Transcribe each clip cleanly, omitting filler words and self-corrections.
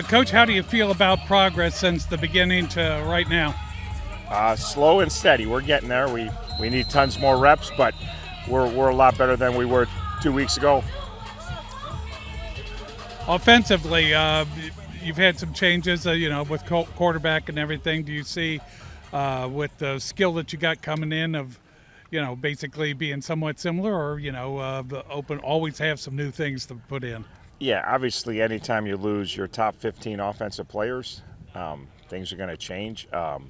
Coach, how do you feel about progress since the beginning to right now? Slow and steady. We're getting there. We need tons more reps, but we're a lot better than we were 2 weeks ago. Offensively, you've had some changes, with quarterback and everything. Do you see, with the skill that you got coming in, of, basically being somewhat similar, or always have some new things to put in? Yeah, obviously, anytime you lose your top 15 offensive players, things are going to change. But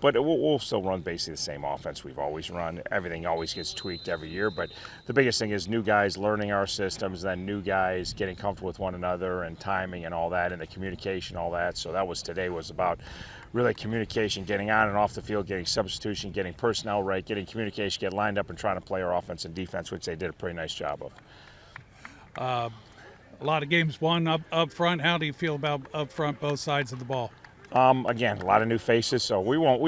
we'll still run basically the same offense we've always run. Everything always gets tweaked every year, but the biggest thing is new guys learning our systems, then new guys getting comfortable with one another and timing and all that, and the communication, all that. So that was today was about really communication, getting on and off the field, getting substitution, getting personnel right, getting communication, get lined up and trying to play our offense and defense, which they did a pretty nice job of. A lot of games won up front. How do you feel about up front, both sides of the ball? Again, a lot of new faces, so we won't.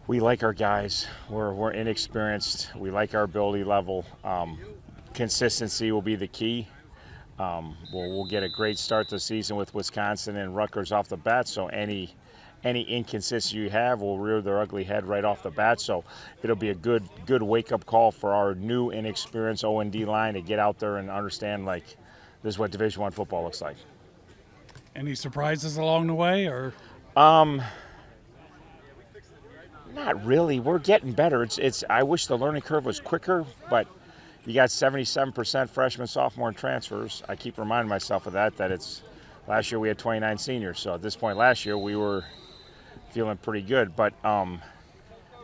We like our guys. We're inexperienced. We like our ability level. Consistency will be the key. We'll get a great start to the season with Wisconsin and Rutgers off the bat. So any inconsistency you have will rear their ugly head right off the bat. So it'll be a good wake-up call for our new inexperienced O&D line to get out there and understand, like, this is what Division I football looks like. Any surprises along the way, or? Not really. We're getting better. I wish the learning curve was quicker, but you got 77% freshmen, sophomore, and transfers. I keep reminding myself of that it's last year we had 29 seniors. So at this point last year we were feeling pretty good, but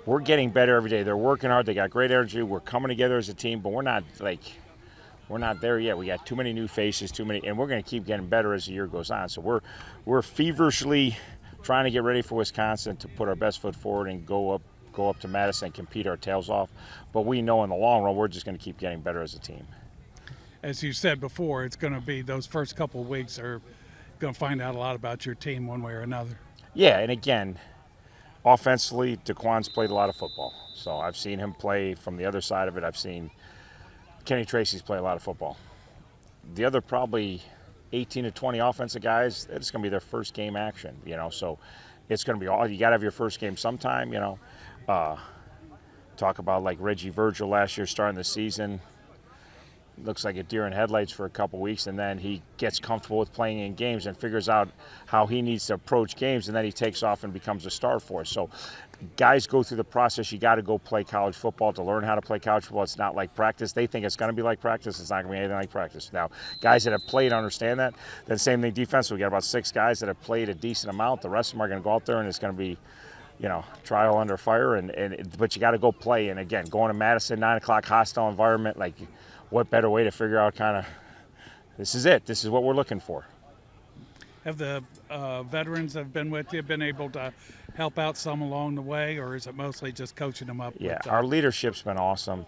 we're getting better every day. They're working hard. They got great energy. We're coming together as a team, but we're not there yet. We got too many new faces, and we're going to keep getting better as the year goes on. So we're feverishly trying to get ready for Wisconsin to put our best foot forward and go up to Madison and compete our tails off. But we know in the long run we're just going to keep getting better as a team. As you said before, it's going to be those first couple of weeks are going to find out a lot about your team one way or another. Yeah, and again, offensively, DeQuan's played a lot of football. So I've seen him play from the other side of it. I've seen Kenny Tracy's play a lot of football. The other probably 18 to 20 offensive guys, it's going to be their first game action, so it's going to be all, you got to have your first game sometime, talk about like Reggie Virgil last year starting the season, looks like a deer in headlights for a couple weeks, and then he gets comfortable with playing in games and figures out how he needs to approach games, and then he takes off and becomes a star for us. So guys go through the process. You got to go play college football to learn how to play college football. It's not like practice. They think it's going to be like practice. It's not going to be anything like practice. Now, guys that have played understand that. Then same thing defense. We got about 6 guys that have played a decent amount. The rest of them are going to go out there, and it's going to be, trial under fire. But you got to go play. And again, going to Madison, 9 o'clock, hostile environment, like, what better way to figure out kind of, this is it. This is what we're looking for. Have the veterans that have been with you been able to help out some along the way, or is it mostly just coaching them up? Yeah, our leadership's been awesome.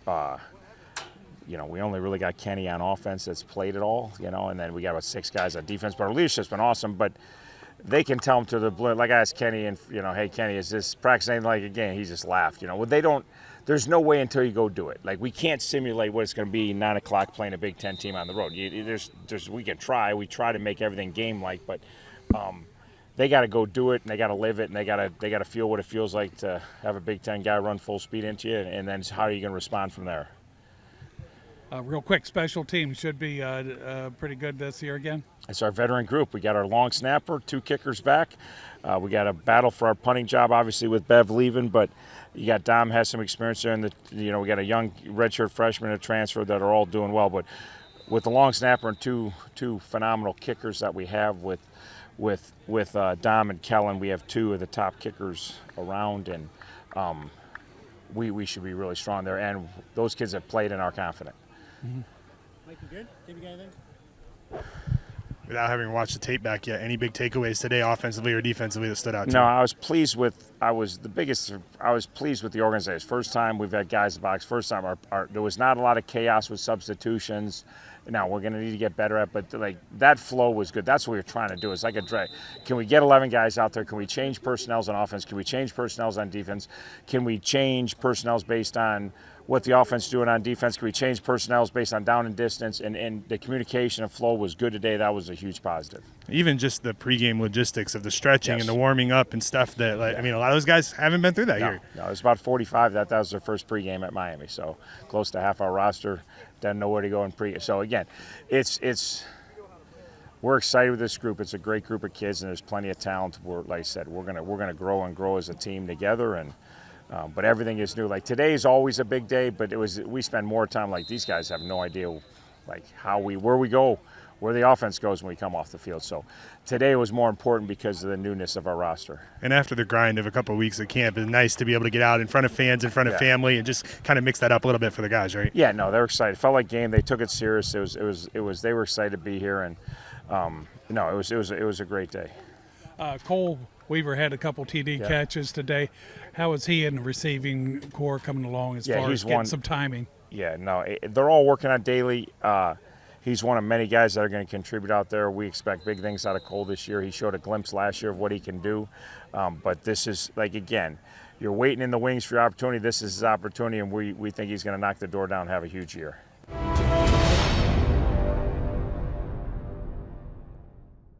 We only really got Kenny on offense that's played it all, and then we got about 6 guys on defense. But our leadership's been awesome, but they can tell them to the blue. Like I asked Kenny, and, hey, Kenny, is this practice anything like a game? He just laughed. They don't. There's no way until you go do it. Like, we can't simulate what it's going to be 9 o'clock playing a Big Ten team on the road. We can try. We try to make everything game-like, but they got to go do it, and they got to live it, and they got to feel what it feels like to have a Big Ten guy run full speed into you, and then how are you going to respond from there? Real quick, special teams should be pretty good this year again. It's our veteran group. We got our long snapper, 2 kickers back. We got a battle for our punting job, obviously, with Bev leaving, but you got Dom has some experience there, and we got a young redshirt freshman and a transfer that are all doing well. But with the long snapper and two phenomenal kickers that we have with Dom and Kellen, we have 2 of the top kickers around, and we should be really strong there. And those kids have played and are confident. Mm-hmm. Mike, you good? Did you get anything? Without having watched the tape back yet, any big takeaways today, offensively or defensively, that stood out to No, you? I was pleased with the organization. First time we've had guys in the box. First time there was not a lot of chaos with substitutions. Now we're going to need to get better at, but like that flow was good. That's what we were trying to do. It's like a drag. Can we get 11 guys out there? Can we change personnels on offense? Can we change personnels on defense? Can we change personnels based on what the offense is doing on defense? Can we change personnels based on down and distance? And the communication and flow was good today. That was a huge positive. Even just the pregame logistics of the stretching Yes. and the warming up and stuff that, like, I mean, a lot of those guys haven't been through that No, here. it was about 45. That was their first pregame at Miami. So close to half our roster doesn't know where to go in pre. So again, we're excited with this group. It's a great group of kids, and there's plenty of talent. Like I said, we're gonna grow and grow as a team together. And but everything is new. Like today is always a big day, but we spend more time. Like these guys have no idea, like where we go, where the offense goes when we come off the field. So today was more important because of the newness of our roster. And after the grind of a couple of weeks of camp, it's nice to be able to get out in front of fans, in front of family, and just kind of mix that up a little bit for the guys, right? Yeah, no, they're excited. It felt like game. They took it serious. It was. They were excited to be here, and it was a great day. Cole Weaver had a couple TD catches today. How is he in the receiving core coming along as far as getting some timing? Yeah, no, they're all working on daily. He's one of many guys that are going to contribute out there. We expect big things out of Cole this year. He showed a glimpse last year of what he can do. But this is, like, again, you're waiting in the wings for your opportunity. This is his opportunity, and we think he's going to knock the door down and have a huge year.